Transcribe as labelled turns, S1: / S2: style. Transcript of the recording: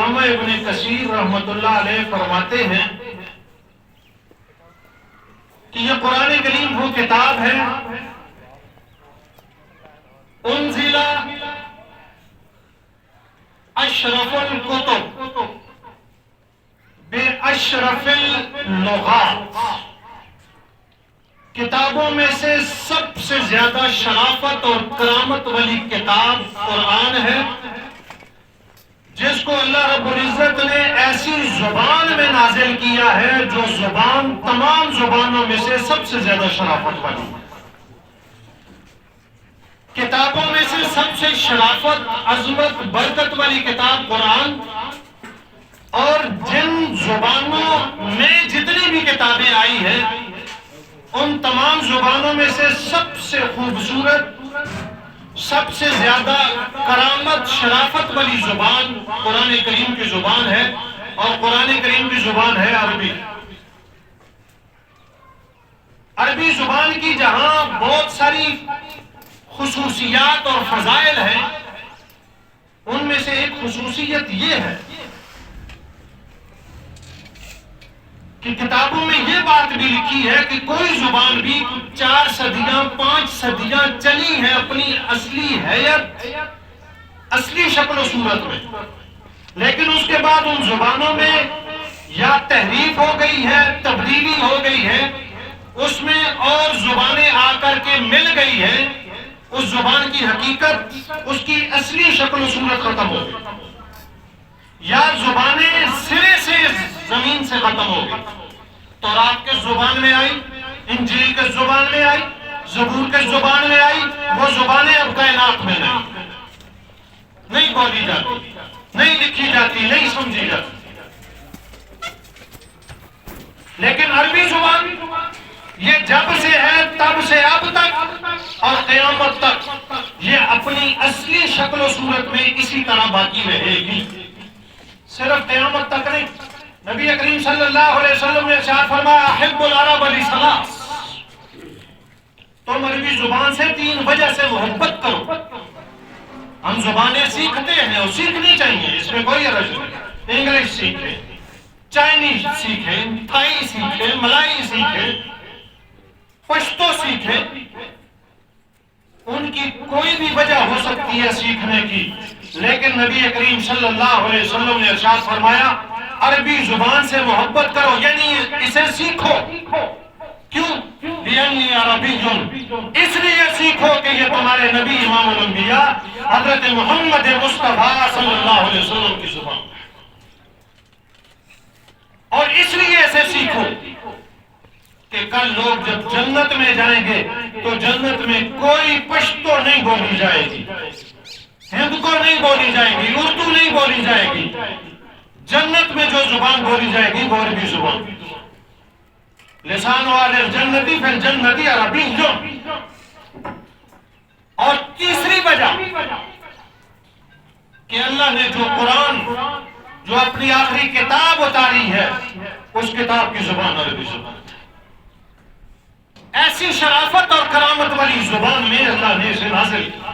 S1: علامہ ابن کثیر رحمۃ اللہ علیہ فرماتے ہیں کہ یہ قرآن کریم وہ کتاب ہے انزل اشرف الکتب بے اشرف اللغات، کتابوں میں سے سب سے زیادہ شرافت اور کرامت والی کتاب قرآن ہے، جس کو اللہ رب العزت نے ایسی زبان میں نازل کیا ہے جو زبان تمام زبانوں میں سے سب سے زیادہ شرافت والی ہے۔ کتابوں میں سے سب سے شرافت، عظمت، برکت والی کتاب قرآن، اور جن زبانوں میں جتنی بھی کتابیں آئی ہیں ان تمام زبانوں میں سے سب سے خوبصورت، سب سے زیادہ کرامت، شرافت والی زبان قرآن کریم کی زبان ہے، اور قرآن کریم کی زبان ہے عربی۔ عربی زبان کی جہاں بہت ساری خصوصیات اور فضائل ہیں، ان میں سے ایک خصوصیت یہ ہے کہ کتابوں میں یہ بات بھی لکھی ہے کہ کوئی زبان بھی 4 صدیاں 5 صدیاں چلی ہے اپنی اصلی حیت، اصلی شکل و صورت میں، لیکن اس کے بعد ان زبانوں میں یا تحریف ہو گئی ہے، تبدیلی ہو گئی ہے، اس میں اور زبانیں آ کر کے مل گئی ہیں، اس زبان کی حقیقت، اس کی اصلی شکل و صورت ختم ہو گئی، یا زبانیں سرے سے زمین سے ختم ہو گئی۔ تورات کے زبان میں آئی، انجیل کے زبان میں آئی، زبور کے زبان میں آئی، وہ زبانیں اب کائنات میں نہیں بولی جاتی، نہیں لکھی جاتی، نہیں سمجھی جاتی۔ لیکن عربی زبان یہ جب سے ہے تب سے اب تک اور قیامت تک یہ اپنی اصلی شکل و صورت میں اسی طرح باقی رہے گی، صرف قیامت تک نہیں۔ نبی کریم صلی اللہ علیہ وسلم نے ارشاد فرمایا احب العرب لثلاث، تم عربی زبان سے 3 وجہ سے محبت کرو۔ ہم زبانیں سیکھتے ہیں اور سیکھنی چاہیے، اس میں کوئی حرج نہیں۔ انگلش سیکھیں، چائنیز سیکھیں، تھائی سیکھیں، ملائی سیکھیں، پشتو سیکھیں، ان کی کوئی بھی وجہ ہو سکتی ہے سیکھنے کی، لیکن نبی کریم صلی اللہ علیہ وسلم نے ارشاد فرمایا عربی زبان سے محبت کرو، یعنی اسے سیکھو۔ کیوں؟ لِأَنِّي عَرَبِيٌّ، اس لیے سیکھو کہ یہ تمہارے نبی امام الانبیاء حضرت محمد مصطفیٰ صلی اللہ علیہ وسلم کی زبان ہے، اور اس لیے اسے سیکھو کہ کل لوگ جب جنت میں جائیں گے تو جنت میں کوئی پشتو نہیں بولی جائے گی، ہند کو نہیں بولی جائے گی، اردو نہیں بولی جائے گی، جنت میں جو زبان بولی جائے گی وہ عربی زبان۔ لسان والے جنتی پھر جنتی عربی جو۔ اور تیسری وجہ کہ اللہ نے جو قرآن، جو اپنی آخری کتاب اتاری ہے، اس کتاب کی زبان عربی زبان۔ ایسی شرافت اور کرامت والی زبان میں اللہ نے اسے نازل کیا۔